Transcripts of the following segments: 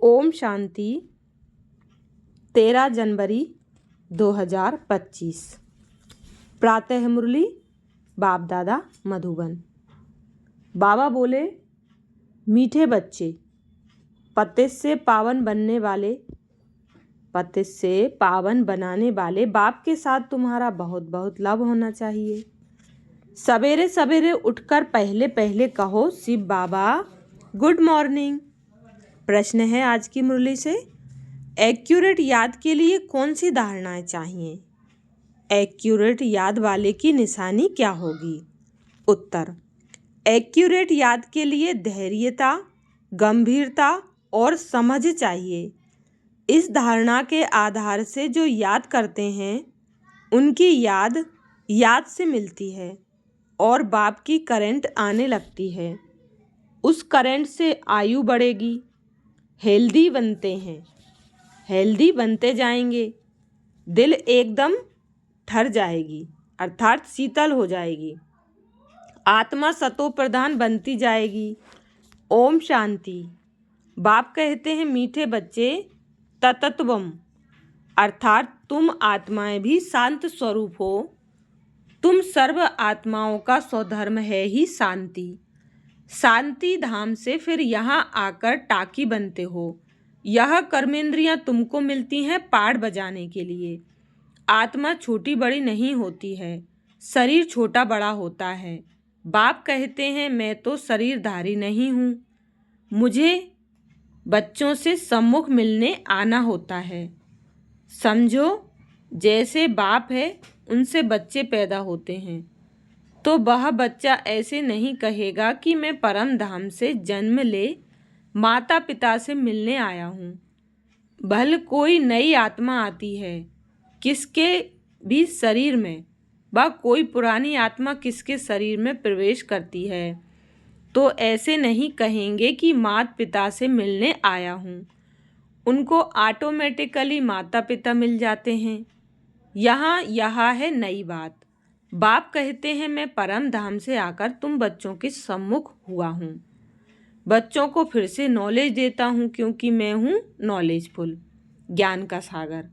ओम शांति। 13 जनवरी 2025। प्रातः मुरली बाप दादा मधुबन। बाबा बोले, मीठे बच्चे, पतित से पावन बनाने वाले बाप के साथ तुम्हारा बहुत बहुत लव होना चाहिए। सवेरे सवेरे उठकर पहले पहले कहो शिव बाबा गुड मॉर्निंग। प्रश्न है आज की मुरली से, एक्यूरेट याद के लिए कौन सी धारणाएं चाहिए? एक्यूरेट याद वाले की निशानी क्या होगी? उत्तर, एक्यूरेट याद के लिए धैर्यता, गंभीरता और समझ चाहिए। इस धारणा के आधार से जो याद करते हैं उनकी याद से मिलती है और बाप की करंट आने लगती है। उस करंट से आयु बढ़ेगी, हेल्दी बनते जाएंगे, दिल एकदम ठर जाएगी अर्थात शीतल हो जाएगी, आत्मा सतो प्रधान बनती जाएगी। ओम शांति। बाप कहते हैं मीठे बच्चे, ततत्वम अर्थात तुम आत्माएं भी शांत स्वरूप हो। तुम सर्व आत्माओं का स्वधर्म है ही शांति। शांति धाम से फिर यहाँ आकर टाकी बनते हो। यह कर्मेंद्रियां तुमको मिलती हैं पाड़ बजाने के लिए। आत्मा छोटी बड़ी नहीं होती है, शरीर छोटा बड़ा होता है। बाप कहते हैं मैं तो शरीरधारी नहीं हूँ, मुझे बच्चों से सम्मुख मिलने आना होता है। समझो, जैसे बाप है उनसे बच्चे पैदा होते हैं तो वह बच्चा ऐसे नहीं कहेगा कि मैं परम धाम से जन्म ले माता पिता से मिलने आया हूँ। भले कोई नई आत्मा आती है किसके भी शरीर में, वह कोई पुरानी आत्मा किसके शरीर में प्रवेश करती है तो ऐसे नहीं कहेंगे कि माता पिता से मिलने आया हूँ। उनको ऑटोमेटिकली माता पिता मिल जाते हैं। यह है नई बात। बाप कहते हैं मैं परम धाम से आकर तुम बच्चों के सम्मुख हुआ हूँ। बच्चों को फिर से नॉलेज देता हूँ क्योंकि मैं हूँ नॉलेजफुल, ज्ञान का सागर।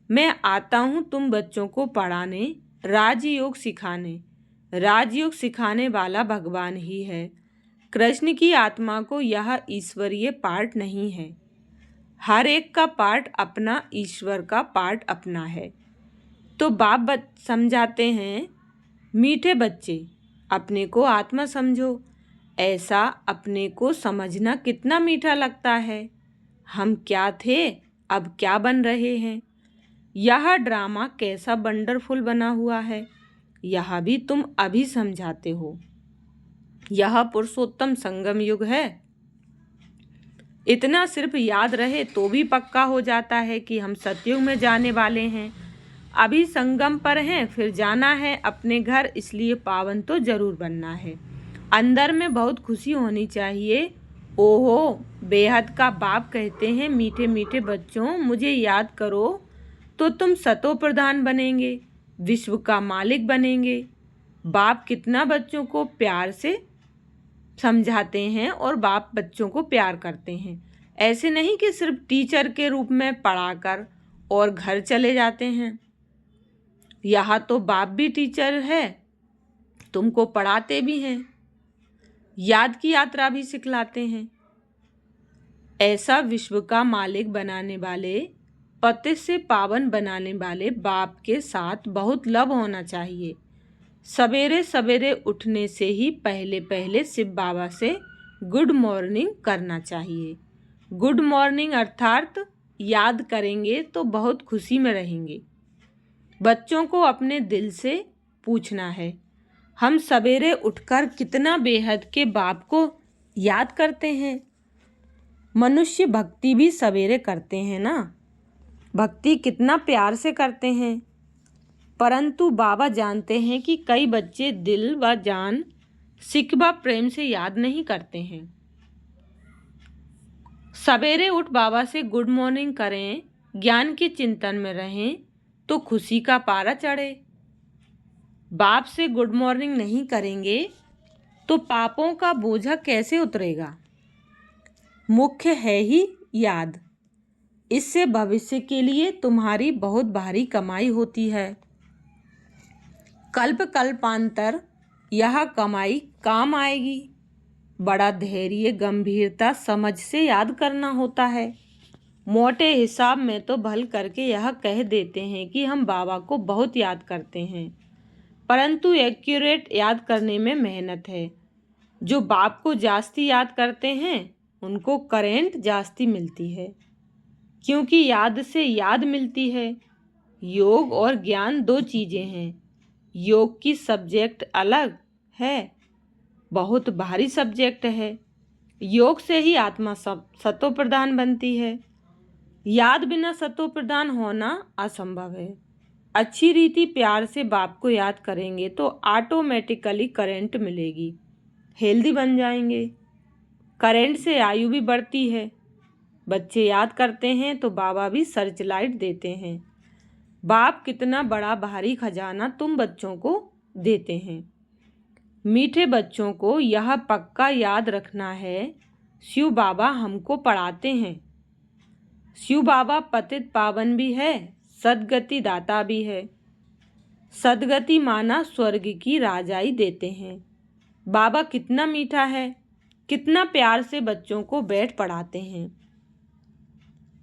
मैं आता हूँ तुम बच्चों को पढ़ाने, राजयोग सिखाने। राजयोग सिखाने वाला भगवान ही है। कृष्ण की आत्मा को यह ईश्वरीय पार्ट नहीं है। हर एक का पार्ट अपना, ईश्वर का पार्ट अपना है। तो बाप समझाते हैं, मीठे बच्चे, अपने को आत्मा समझो। ऐसा अपने को समझना कितना मीठा लगता है। हम क्या थे, अब क्या बन रहे हैं। यह ड्रामा कैसा वंडरफुल बना हुआ है, यह भी तुम अभी समझाते हो। यह पुरुषोत्तम संगम युग है। इतना सिर्फ याद रहे तो भी पक्का हो जाता है कि हम सतयुग में जाने वाले हैं। अभी संगम पर हैं, फिर जाना है अपने घर, इसलिए पावन तो जरूर बनना है। अंदर में बहुत खुशी होनी चाहिए। ओहो, बेहद का बाप कहते हैं मीठे मीठे बच्चों, मुझे याद करो तो तुम सतो प्रधान बनेंगे, विश्व का मालिक बनेंगे। बाप कितना बच्चों को प्यार से समझाते हैं और बाप बच्चों को प्यार करते हैं। ऐसे नहीं कि सिर्फ टीचर के रूप में पढ़ाकर और घर चले जाते हैं। यहाँ तो बाप भी टीचर है, तुमको पढ़ाते भी हैं, याद की यात्रा भी सिखलाते हैं। ऐसा विश्व का मालिक बनाने वाले, पतित से पावन बनाने वाले बाप के साथ बहुत लव होना चाहिए। सवेरे सवेरे उठने से ही पहले पहले शिव बाबा से गुड मॉर्निंग करना चाहिए। गुड मॉर्निंग अर्थात याद करेंगे तो बहुत खुशी में रहेंगे। बच्चों को अपने दिल से पूछना है, हम सवेरे उठकर कितना बेहद के बाप को याद करते हैं। मनुष्य भक्ति भी सवेरे करते हैं ना, भक्ति कितना प्यार से करते हैं। परंतु बाबा जानते हैं कि कई बच्चे दिल व जान, सिक व प्रेम से याद नहीं करते हैं। सवेरे उठ बाबा से गुड मॉर्निंग करें, ज्ञान के चिंतन में रहें तो खुशी का पारा चढ़े। बाप से गुड मॉर्निंग नहीं करेंगे तो पापों का बोझा कैसे उतरेगा। मुख्य है ही याद। इससे भविष्य के लिए तुम्हारी बहुत भारी कमाई होती है। कल्प कल्पांतर यह कमाई काम आएगी। बड़ा धैर्य, गंभीरता, समझ से याद करना होता है। मोटे हिसाब में तो भल करके यह कह देते हैं कि हम बाबा को बहुत याद करते हैं, परंतु एक्यूरेट याद करने में मेहनत है। जो बाप को जास्ती याद करते हैं उनको करेंट जास्ती मिलती है, क्योंकि याद से याद मिलती है। योग और ज्ञान दो चीज़ें हैं। योग की सब्जेक्ट अलग है, बहुत भारी सब्जेक्ट है। योग से ही आत्मा सतो प्रधान बनती है। याद बिना सतो प्रधान होना असंभव है। अच्छी रीति प्यार से बाप को याद करेंगे तो ऑटोमेटिकली करंट मिलेगी, हेल्दी बन जाएंगे। करंट से आयु भी बढ़ती है। बच्चे याद करते हैं तो बाबा भी सर्च लाइट देते हैं। बाप कितना बड़ा भारी खजाना तुम बच्चों को देते हैं। मीठे बच्चों को यह पक्का याद रखना है, शिव बाबा हमको पढ़ाते हैं। शिव बाबा पतित पावन भी है, सदगति दाता भी है। सदगति माना स्वर्ग की राजाई देते हैं। बाबा कितना मीठा है, कितना प्यार से बच्चों को बैठ पढ़ाते हैं।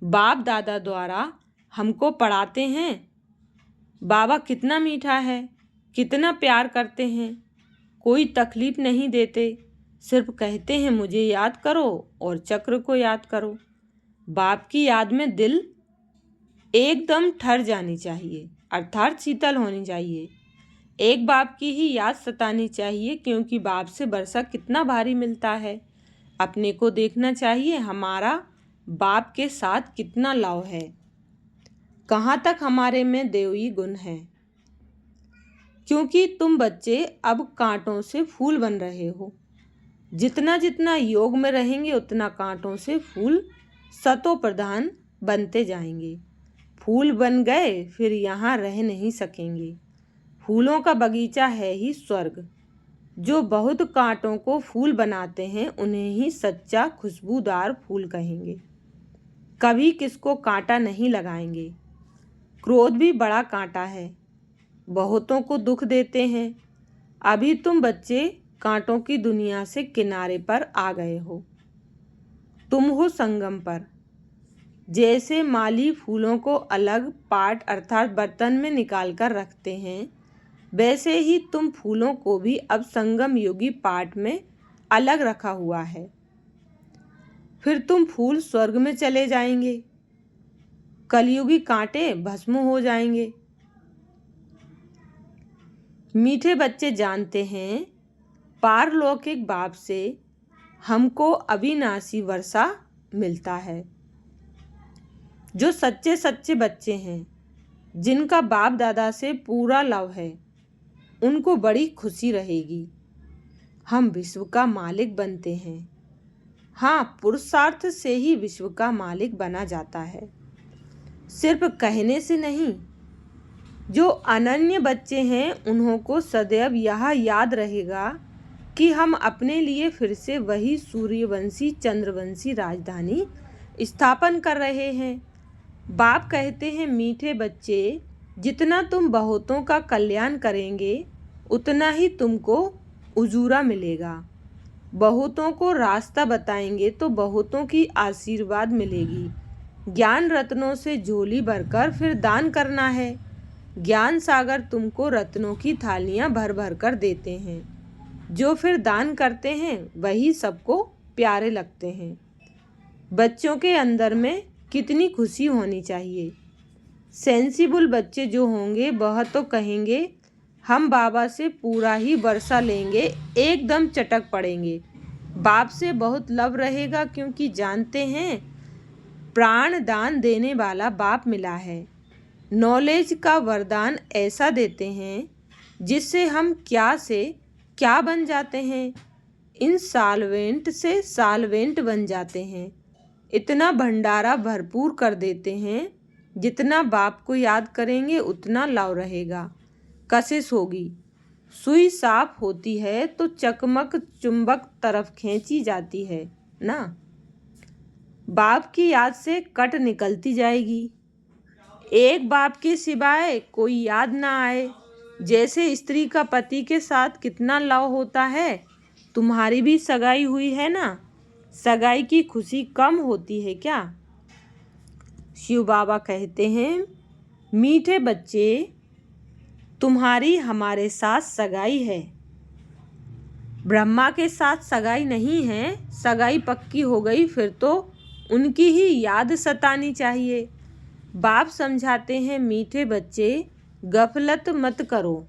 बाप दादा द्वारा हमको पढ़ाते हैं। बाबा कितना मीठा है, कितना प्यार करते हैं। कोई तकलीफ नहीं देते, सिर्फ कहते हैं मुझे याद करो और चक्र को याद करो। बाप की याद में दिल एकदम ठर जानी चाहिए, अर्थात शीतल होनी चाहिए। एक बाप की ही याद सतानी चाहिए, क्योंकि बाप से बरसा कितना भारी मिलता है। अपने को देखना चाहिए, हमारा बाप के साथ कितना लव है, कहाँ तक हमारे में देवी गुण है। क्योंकि तुम बच्चे अब कांटों से फूल बन रहे हो। जितना जितना योग में रहेंगे उतना कांटों से फूल सतो प्रधान बनते जाएंगे। फूल बन गए फिर यहाँ रह नहीं सकेंगे। फूलों का बगीचा है ही स्वर्ग। जो बहुत कांटों को फूल बनाते हैं उन्हें ही सच्चा खुशबूदार फूल कहेंगे। कभी किसको कांटा नहीं लगाएंगे। क्रोध भी बड़ा कांटा है, बहुतों को दुख देते हैं। अभी तुम बच्चे कांटों की दुनिया से किनारे पर आ गए हो, तुम हो संगम पर। जैसे माली फूलों को अलग पाट अर्थात बर्तन में निकाल कर रखते हैं, वैसे ही तुम फूलों को भी अब संगम योगी पाट में अलग रखा हुआ है। फिर तुम फूल स्वर्ग में चले जाएंगे, कलयुगी कांटे भस्म हो जाएंगे। मीठे बच्चे जानते हैं पारलौकिक बाप से हमको अविनाशी वर्षा मिलता है। जो सच्चे सच्चे बच्चे हैं, जिनका बाप दादा से पूरा लव है, उनको बड़ी खुशी रहेगी। हम विश्व का मालिक बनते हैं। हाँ, पुरुषार्थ से ही विश्व का मालिक बना जाता है, सिर्फ कहने से नहीं। जो अनन्य बच्चे हैं उन्हों को सदैव यह याद रहेगा कि हम अपने लिए फिर से वही सूर्यवंशी चंद्रवंशी राजधानी स्थापन कर रहे हैं। बाप कहते हैं मीठे बच्चे, जितना तुम बहुतों का कल्याण करेंगे उतना ही तुमको उजूरा मिलेगा। बहुतों को रास्ता बताएंगे तो बहुतों की आशीर्वाद मिलेगी। ज्ञान रत्नों से झोली भरकर फिर दान करना है। ज्ञान सागर तुमको रत्नों की थालियां भर भर कर देते हैं। जो फिर दान करते हैं वही सबको प्यारे लगते हैं। बच्चों के अंदर में कितनी खुशी होनी चाहिए। सेंसिबल बच्चे जो होंगे वह तो कहेंगे हम बाबा से पूरा ही वर्षा लेंगे, एकदम चटक पड़ेंगे। बाप से बहुत लव रहेगा, क्योंकि जानते हैं प्राण दान देने वाला बाप मिला है। नॉलेज का वरदान ऐसा देते हैं जिससे हम क्या से क्या बन जाते हैं, इनसॉल्वेंट से सॉल्वेंट बन जाते हैं। इतना भंडारा भरपूर कर देते हैं, जितना बाप को याद करेंगे उतना लव रहेगा। कशिश होगी, सुई साफ होती है तो चकमक चुंबक तरफ खींची जाती है ना। बाप की याद से कट निकलती जाएगी। एक बाप के सिवाय कोई याद ना आए। जैसे स्त्री का पति के साथ कितना लव होता है, तुम्हारी भी सगाई हुई है ना, सगाई की खुशी कम होती है क्या? शिव बाबा कहते हैं, मीठे बच्चे, तुम्हारी हमारे साथ सगाई है। ब्रह्मा के साथ सगाई नहीं है। सगाई पक्की हो गई फिर तो उनकी ही याद सतानी चाहिए। बाप समझाते हैं, मीठे बच्चे, गफलत मत करो,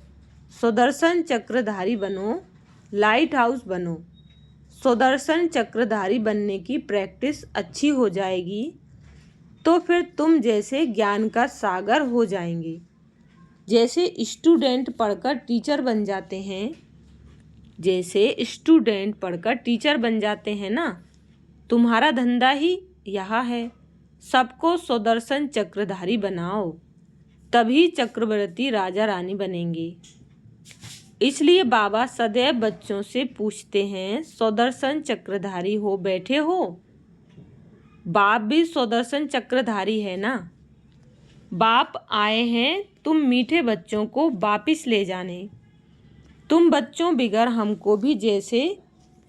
सुदर्शन चक्रधारी बनो, लाइट हाउस बनो। सुदर्शन चक्रधारी बनने की प्रैक्टिस अच्छी हो जाएगी तो फिर तुम जैसे ज्ञान का सागर हो जाएंगे। जैसे स्टूडेंट पढ़कर टीचर बन जाते हैं, ना, तुम्हारा धंधा ही यह है। सबको सुदर्शन चक्रधारी बनाओ, तभी चक्रवर्ती राजा रानी बनेंगे। इसलिए बाबा सदैव बच्चों से पूछते हैं, सुदर्शन चक्रधारी हो बैठे हो? बाप भी सुदर्शन चक्रधारी है ना। बाप आए हैं तुम मीठे बच्चों को वापिस ले जाने। तुम बच्चों बिगर हमको भी जैसे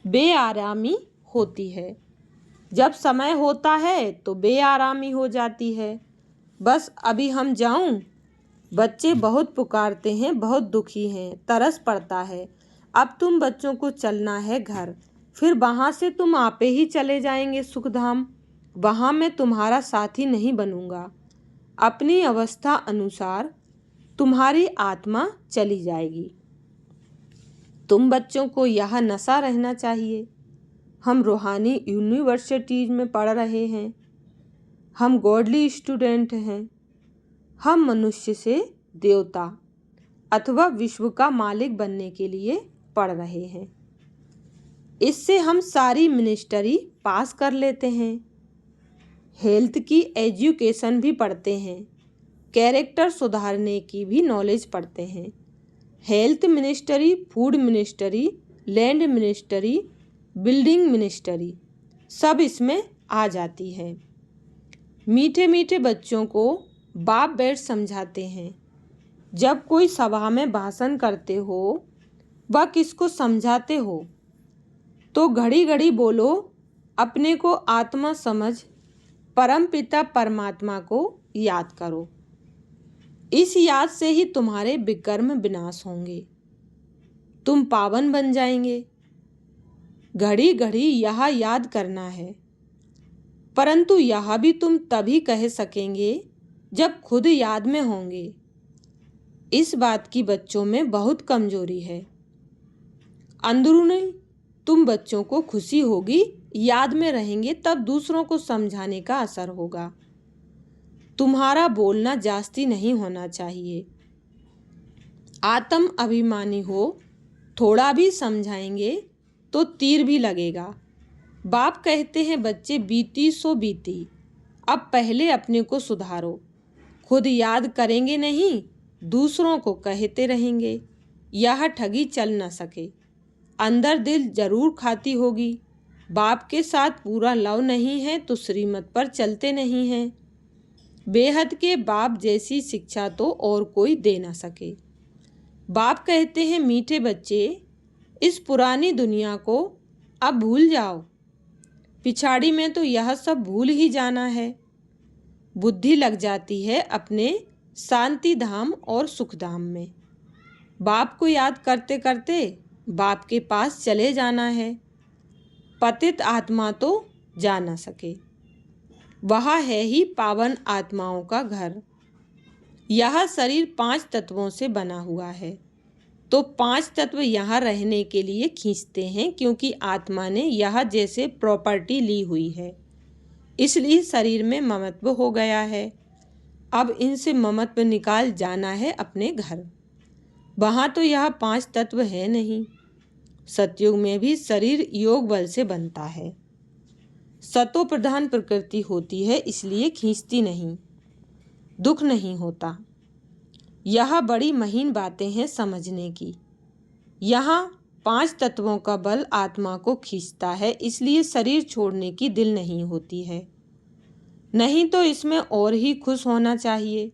बेआरामी होती है। जब समय होता है तो बेआरामी हो जाती है। बस अभी हम जाऊं? बच्चे बहुत पुकारते हैं, बहुत दुखी हैं, तरस पड़ता है। अब तुम बच्चों को चलना है घर, फिर वहाँ से तुम आपे ही चले जाएंगे सुखधाम। वहाँ मैं तुम्हारा साथी नहीं बनूंगा। अपनी अवस्था अनुसार तुम्हारी आत्मा चली जाएगी। तुम बच्चों को यह नशा रहना चाहिए। हम रूहानी यूनिवर्सिटीज में पढ़ रहे हैं, हम गॉडली स्टूडेंट हैं, हम मनुष्य से देवता अथवा विश्व का मालिक बनने के लिए पढ़ रहे हैं। इससे हम सारी मिनिस्ट्री पास कर लेते हैं, हेल्थ की एजुकेशन भी पढ़ते हैं, कैरेक्टर सुधारने की भी नॉलेज पढ़ते हैं। Health ministry, food ministry, land ministry, building ministry सब इसमें आ जाती है। मीठे मीठे बच्चों को बाप बैठ समझाते हैं। जब कोई सभा में भाषण करते हो व किसको समझाते हो तो घड़ी घड़ी बोलो, अपने को आत्मा समझ परम पिता परमात्मा को याद करो। इस याद से ही तुम्हारे विकर्म विनाश होंगे, तुम पावन बन जाएंगे। घड़ी घड़ी यह याद करना है, परंतु यह भी तुम तभी कह सकेंगे जब खुद याद में होंगे। इस बात की बच्चों में बहुत कमजोरी है। अंदरूनी तुम बच्चों को खुशी होगी, याद में रहेंगे, तब दूसरों को समझाने का असर होगा। तुम्हारा बोलना जास्ती नहीं होना चाहिए। आत्म अभिमानी हो, थोड़ा भी समझाएंगे तो तीर भी लगेगा। बाप कहते हैं, बच्चे बीती सो बीती, अब पहले अपने को सुधारो। खुद याद करेंगे नहीं, दूसरों को कहते रहेंगे, यह ठगी चल न सके। अंदर दिल जरूर खाती होगी। बाप के साथ पूरा लव नहीं है तो श्रीमत पर चलते नहीं हैं। बेहद के बाप जैसी शिक्षा तो और कोई दे ना सके। बाप कहते हैं, मीठे बच्चे, इस पुरानी दुनिया को अब भूल जाओ। पिछाड़ी में तो यह सब भूल ही जाना है। बुद्धि लग जाती है अपने शांति धाम और सुख धाम में। बाप को याद करते करते बाप के पास चले जाना है। पतित आत्मा तो जा न सके, वह है ही पावन आत्माओं का घर। यह शरीर 5 तत्वों से बना हुआ है, तो 5 तत्व यहाँ रहने के लिए खींचते हैं, क्योंकि आत्मा ने यह जैसे प्रॉपर्टी ली हुई है, इसलिए शरीर में ममत्व हो गया है। अब इनसे ममत्व निकाल जाना है अपने घर। वहाँ तो यह 5 तत्व है नहीं। सतयुग में भी शरीर योग बल से बनता है। सतो प्रधान प्रकृति होती है, इसलिए खींचती नहीं, दुख नहीं होता। यह बड़ी महीन बातें हैं समझने की। यहाँ 5 तत्वों का बल आत्मा को खींचता है, इसलिए शरीर छोड़ने की दिल नहीं होती है। नहीं तो इसमें और ही खुश होना चाहिए।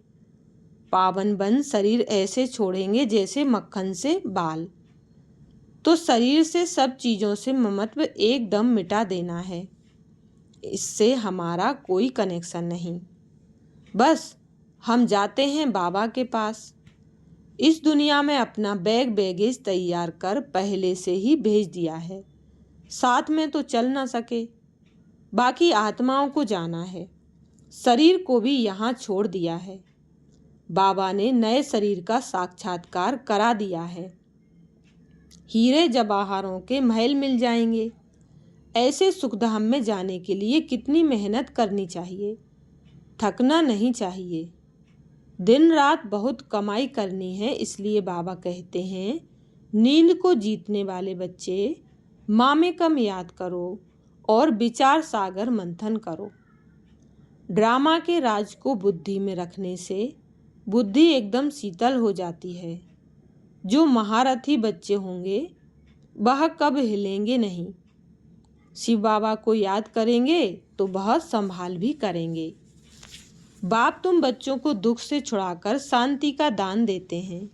पावन बन शरीर ऐसे छोड़ेंगे जैसे मक्खन से बाल। तो शरीर से सब चीज़ों से ममत्व एकदम मिटा देना है। इससे हमारा कोई कनेक्शन नहीं। बस हम जाते हैं बाबा के पास। इस दुनिया में अपना बैगेज तैयार कर पहले से ही भेज दिया है। साथ में तो चल ना सके, बाकी आत्माओं को जाना है। शरीर को भी यहाँ छोड़ दिया है। बाबा ने नए शरीर का साक्षात्कार करा दिया है। हीरे जवाहरों के महल मिल जाएंगे। ऐसे सुखधाम में जाने के लिए कितनी मेहनत करनी चाहिए, थकना नहीं चाहिए। दिन रात बहुत कमाई करनी है। इसलिए बाबा कहते हैं, नींद को जीतने वाले बच्चे माँ में कम याद करो और विचार सागर मंथन करो। ड्रामा के राज को बुद्धि में रखने से बुद्धि एकदम शीतल हो जाती है। जो महारथी बच्चे होंगे वह कब हिलेंगे नहीं। शिव बाबा को याद करेंगे तो बहुत संभाल भी करेंगे। बाप तुम बच्चों को दुख से छुड़ाकर शांति का दान देते हैं।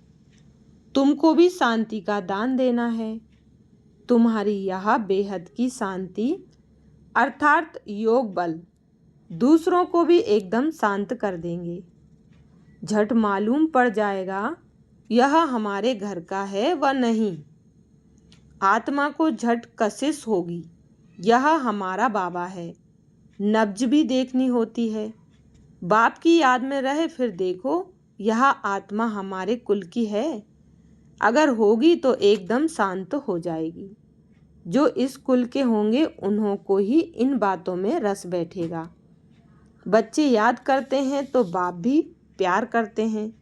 तुमको भी शांति का दान देना है। तुम्हारी यह बेहद की शांति अर्थात योग बल दूसरों को भी एकदम शांत कर देंगे। झट मालूम पड़ जाएगा यह हमारे घर का है व नहीं। आत्मा को झट कशिश होगी, यह हमारा बाबा है। नब्ज भी देखनी होती है। बाप की याद में रहे फिर देखो यह आत्मा हमारे कुल की है। अगर होगी तो एकदम शांत हो जाएगी। जो इस कुल के होंगे उन्हों को ही इन बातों में रस बैठेगा। बच्चे याद करते हैं तो बाप भी प्यार करते हैं।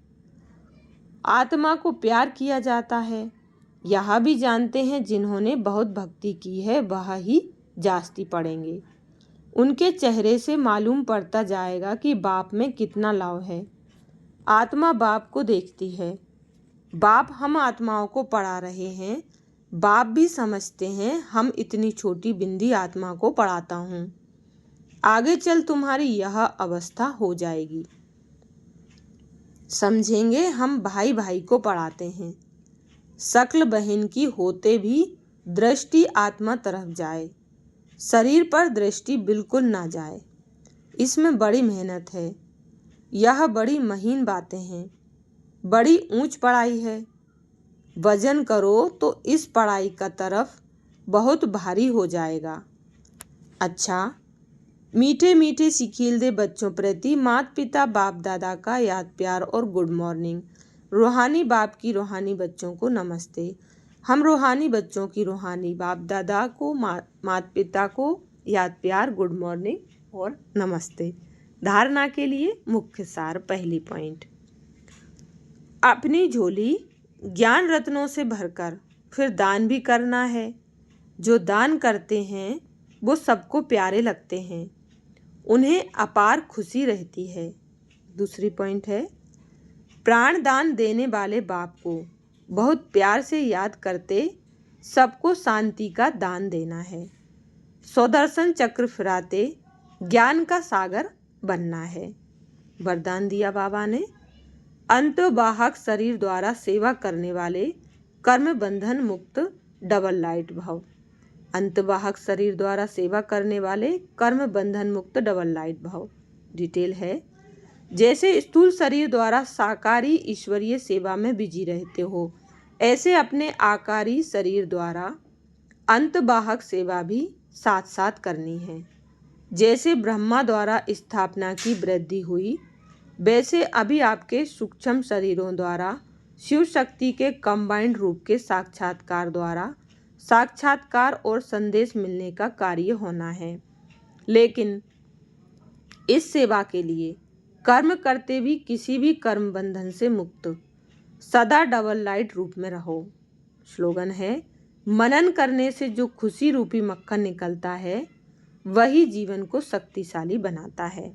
आत्मा को प्यार किया जाता है। यह भी जानते हैं जिन्होंने बहुत भक्ति की है वह ही जास्ती पड़ेंगे। उनके चेहरे से मालूम पड़ता जाएगा कि बाप में कितना लाव है। आत्मा बाप को देखती है। बाप हम आत्माओं को पढ़ा रहे हैं। बाप भी समझते हैं हम इतनी छोटी बिंदी आत्मा को पढ़ाता हूँ। आगे चल तुम्हारी यह अवस्था हो जाएगी। समझेंगे हम भाई भाई को पढ़ाते हैं। शक्ल बहन की होते भी दृष्टि आत्मा तरफ जाए, शरीर पर दृष्टि बिल्कुल ना जाए। इसमें बड़ी मेहनत है। यह बड़ी महीन बातें हैं। बड़ी ऊंच पढ़ाई है। वजन करो तो इस पढ़ाई का तरफ बहुत भारी हो जाएगा। अच्छा, मीठे मीठे सिखील दे बच्चों प्रति माता पिता बाप दादा का याद प्यार और गुड मॉर्निंग। रूहानी बाप की रूहानी बच्चों को नमस्ते। हम रूहानी बच्चों की रूहानी बाप दादा को माता पिता को याद प्यार गुड मॉर्निंग और नमस्ते। धारणा के लिए मुख्य सार। पहली पॉइंट, अपनी झोली ज्ञान रत्नों से भरकर फिर दान भी करना है। जो दान करते हैं वो सबको प्यारे लगते हैं, उन्हें अपार खुशी रहती है। दूसरी पॉइंट है, प्राण दान देने वाले बाप को बहुत प्यार से याद करते सबको शांति का दान देना है। स्वदर्शन चक्र फिराते ज्ञान का सागर बनना है। वरदान दिया बाबा ने, अंतवाहक शरीर द्वारा सेवा करने वाले कर्म बंधन मुक्त डबल लाइट भव। अंतवाहक शरीर द्वारा सेवा करने वाले कर्म बंधन मुक्त डबल लाइट भव। डिटेल है, जैसे स्थूल शरीर द्वारा साकारी ईश्वरीय सेवा में बिजी रहते हो, ऐसे अपने आकारी शरीर द्वारा अंतवाहक सेवा भी साथ साथ करनी है। जैसे ब्रह्मा द्वारा स्थापना की वृद्धि हुई, वैसे अभी आपके सूक्ष्म शरीरों द्वारा शिव शक्ति के कंबाइंड रूप के साक्षात्कार द्वारा साक्षात्कार और संदेश मिलने का कार्य होना है। लेकिन इस सेवा के लिए कर्म करते भी किसी भी कर्म बंधन से मुक्त सदा डबल लाइट रूप में रहो। स्लोगन है, मनन करने से जो खुशी रूपी मक्खन निकलता है वही जीवन को शक्तिशाली बनाता है।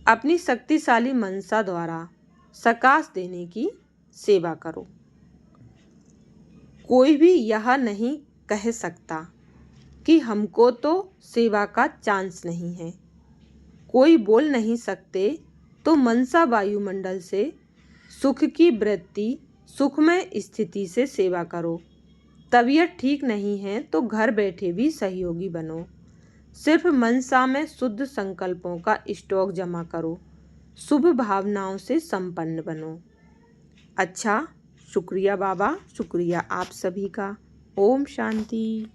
अपनी शक्तिशाली मनसा द्वारा सकाश देने की सेवा करो। कोई भी यह नहीं कह सकता कि हमको तो सेवा का चांस नहीं है। कोई बोल नहीं सकते तो मनसा वायुमंडल से सुख की वृत्ति सुखमय स्थिति से सेवा करो। तबीयत ठीक नहीं है तो घर बैठे भी सहयोगी बनो। सिर्फ मनसा में शुद्ध संकल्पों का स्टॉक जमा करो। शुभ भावनाओं से संपन्न बनो। अच्छा, शुक्रिया बाबा, शुक्रिया आप सभी का। ओम शांति।